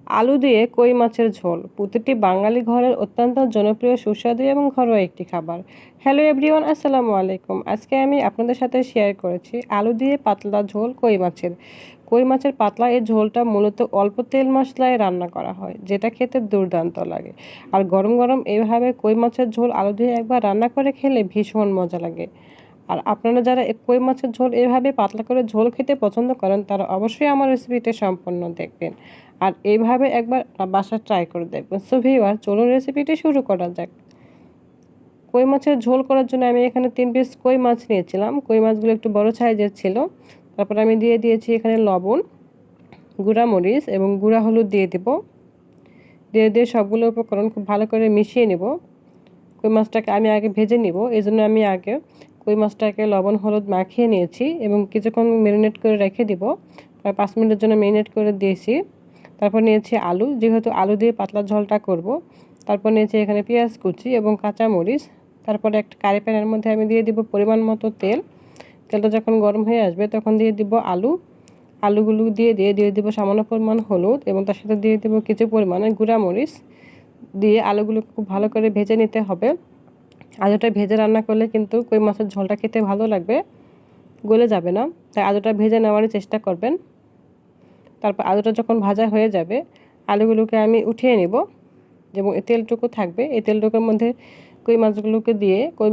আলু দিয়ে কই মাছের ঝোল প্রতিটি বাঙালি ঘরের অত্যন্ত জনপ্রিয় সুস্বাদু এবং ঘরোয়া একটি খাবার। হ্যালো এভরিওয়ান, আসসালামু আলাইকুম। আজকে আমি আপনাদের সাথে শেয়ার করেছি আলু দিয়ে পাতলা ঝোল কই মাছের পাতলা এই ঝোলটা মূলত অল্প তেল মশলায় রান্না করা হয়, যেটা খেতে দুর্দান্ত লাগে। আর গরম গরম এইভাবে কই মাছের ঝোল আলু দিয়ে একবার রান্না করে খেলে ভীষণ মজা লাগে। আর আপনারা যারা কই মাছের ঝোল এভাবে পাতলা করে ঝোল খেতে পছন্দ করেন, তারা অবশ্যই আমার রেসিপিটা সম্পূর্ণ দেখবেন আর এইভাবে একবার বাসায় ট্রাই করে দেখবেন। সো ভিউয়ার, চলুন রেসিপিটি শুরু করা যাক। কই মাছের ঝোল করার জন্য আমি এখানে 3 পিস কই মাছ নিয়েছিলাম। কই মাছগুলো একটু বড় সাইজের ছিল। তারপর আমি দিয়ে দিয়েছি এখানে লবণ, গুঁড়া মরিচ এবং গুঁড়া হলুদ দিয়ে দিয়ে সবগুলো উপকরণ খুব ভালো করে মিশিয়ে নেব। কই মাছটাকে আমি আগে ভেজে নিব, এই জন্য আমি আগে কই মাছটাকে লবণ হলুদ মাখিয়ে নিয়েছি এবং কিছুক্ষণ ম্যারিনেট করে রেখে দিব। প্রায় 5 মিনিটের জন্য ম্যারিনেট করে দিয়েছি। তারপর নিয়েছি আলু, যেহেতু আলু দিয়ে পাতলা ঝোলটা করব। তারপর নিয়েছি এখানে পেঁয়াজ কুচি এবং কাঁচা মরিচ। তারপরে একটা কারি প্যানের মধ্যে আমি দিয়ে দিব পরিমাণ মতো তেল। তেলটা যখন গরম হয়ে আসবে তখন দিয়ে দিব আলুগুলো দিয়ে দিব সামান্য পরিমাণ হলুদ এবং তার সাথে দিয়ে দিব কিছু পরিমাণে গুঁড়া মরিচ। দিয়ে আলুগুলো খুব ভালো করে ভেজে নিতে হবে। আলুটা ভেজে রান্না করলে কিন্তু কই মাছের ঝোলটা খেতে ভালো লাগবে, গলে যাবে না। তাই আলুটা ভেজে নেওয়ারই চেষ্টা করবেন। তারপর আলুটা যখন ভাজা হয়ে যাবে, আলুগুলোকে আমি উঠিয়ে নেব এবং এই তেলটুকু থাকবে, এই তেলটুকুর মধ্যে কই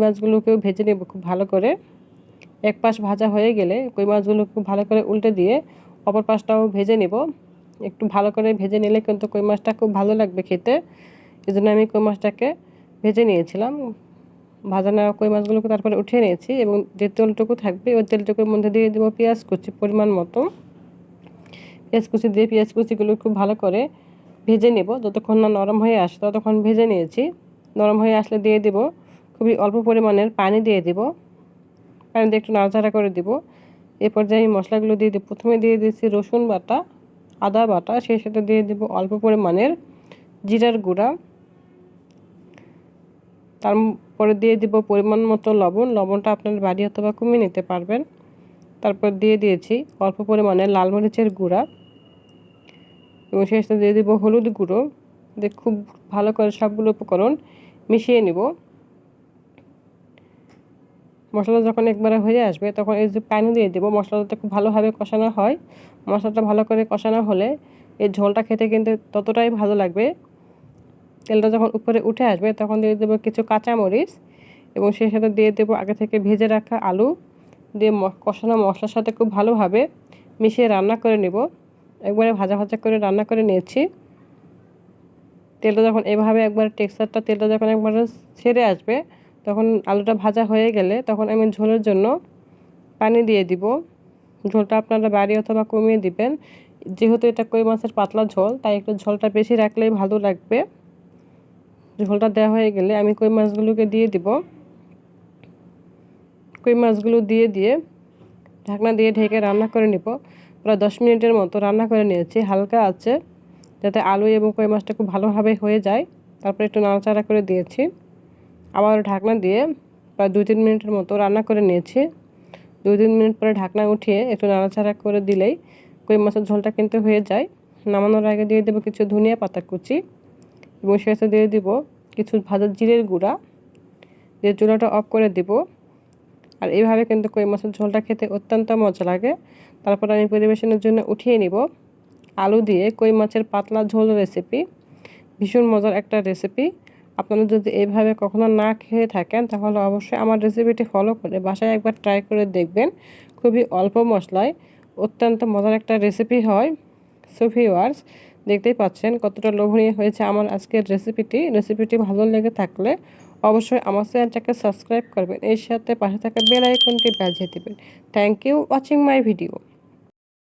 মাছগুলোকেও ভেজে নেব খুব ভালো করে। এক পাশ ভাজা হয়ে গেলে কই মাছগুলো খুব ভালো করে উল্টে দিয়ে অপর পাশটাও ভেজে নেব। একটু ভালো করে ভেজে নিলে কিন্তু কই মাছটা খুব ভালো লাগবে খেতে। এই জন্য আমি কই মাছটাকে ভেজে নিয়েছিলাম। ভাজা নেওয়া কই মাছগুলোকে তারপরে উঠিয়ে নিয়েছি এবং যে তেলটুকু থাকবে ওই তেলটুকুর মধ্যে দিয়ে দেবো পেঁয়াজ কুচি পরিমাণ মতো। পেঁয়াজ কুচিগুলো খুব ভালো করে ভেজে নেব, যতক্ষণ না নরম হয়ে আসে ততক্ষণ ভেজে নিয়েছি। নরম হয়ে আসলে দিয়ে দেব খুবই অল্প পরিমাণের পানি দিয়ে দেব। পানি দিয়ে একটু নাড়াচাড়া করে দেব। এ পর্যায়ে আমি মশলাগুলো দিয়ে দেব। প্রথমে দিয়ে দিয়েছি রসুন বাটা, আদা বাটা, সেই সাথে দিয়ে দেব অল্প পরিমাণের জিরার গুঁড়া। তারপরে দিয়ে দিব পরিমাণ মতো লবণ। লবণটা আপনার বাড়ি অথবা কমিয়ে নিতে পারবেন। তারপর দিয়ে দিয়েছি অল্প পরিমাণে লাল মরিচের গুঁড়া এবং সেই সাথে দিয়ে দিব হলুদ গুঁড়ো। দিয়ে খুব ভালো করে সবগুলো উপকরণ মিশিয়ে নিব। মশলা যখন একবারে হয়ে আসবে তখন এই যে পানি দিয়ে দেবো। মশলাটা খুব ভালোভাবে কষানো হয়। মশলাটা ভালো করে কষানো হলে এই ঝোলটা খেতে কিন্তু ততটাই ভালো লাগবে। তেলটা যখন উপরে উঠে আসবে তখন দিয়ে দেবো কিছু কাঁচা মরিচ এবং সেই সাথে দিয়ে দেবো আগে থেকে ভেজে রাখা আলু। দিয়ে কষানো মশলার সাথে খুব ভালোভাবে মিশিয়ে রান্না করে নেব। একবারে ভাজা ভাজা করে রান্না করে নিয়েছি। তেলটা যখন তেলটা যখন একবারে ছেড়ে আসবে তখন আলুটা ভাজা হয়ে গেলে তখন আমি ঝোলের জন্য পানি দিয়ে দিব। ঝোলটা আপনারা বাড়িয়ে অথবা কমিয়ে দিবেন। যেহেতু এটা কই মাছের পাতলা ঝোল, তাই একটু ঝোলটা বেশি রাখলেই ভালো লাগবে। ঝোলটা দেওয়া হয়ে গেলে আমি কই মাছগুলোকে দিয়ে দিব। কই মাছগুলো দিয়ে ঢাকনা দিয়ে ঢেকে রান্না করে নিব। প্রায় 10 মিনিটের মতো রান্না করে নিয়েছি হালকা আছে, যাতে আলু এবং কই মাছটা খুব ভালোভাবে হয়ে যায়। তারপর একটু নাড়াচাড়া করে দিয়েছি। আবার ঢাকনা দিয়ে প্রায় 2-3 মিনিটের মতো রান্না করে নিয়েছি। 2-3 মিনিট পরে ঢাকনা উঠিয়ে একটু নাড়াচাড়া করে দিলেই কই মাছের ঝোলটা কিন্তু হয়ে যায়। নামানোর আগে দিয়ে দেবো কিছু ধনিয়া পাতা কুচি এবং শেষে দিয়ে দিব কিছু ভাজা জিরের গুঁড়া। দিয়ে চুলাটা অফ করে দিব। আর এইভাবে কিন্তু কই মাছের ঝোলটা খেতে অত্যন্ত মজা লাগে। তারপর আমি পরিবেশনের জন্য উঠিয়ে নিব। আলু দিয়ে কই মাছের পাতলা ঝোল রেসিপি ভীষণ মজার একটা রেসিপি। আপনারা যদি এইভাবে কখনো না খেয়ে থাকেন তাহলে অবশ্যই আমার রেসিপিটি ফলো করে বাসায় একবার ট্রাই করে দেখবেন। খুবই অল্প মশলায় অত্যন্ত মজার একটা রেসিপি হয়। সো ভিউয়ার্স, দেখতেই পাচ্ছেন কতটা লোভনীয় হয়েছে আমার আজকের রেসিপিটি ভালো লেগে থাকলে অবশ্যই আমার চ্যানেলটাকে সাবস্ক্রাইব করবেন। এর সাথে পাশে থাকা বেল আইকনটি বাজিয়ে দেবেন। Thank you watching my video.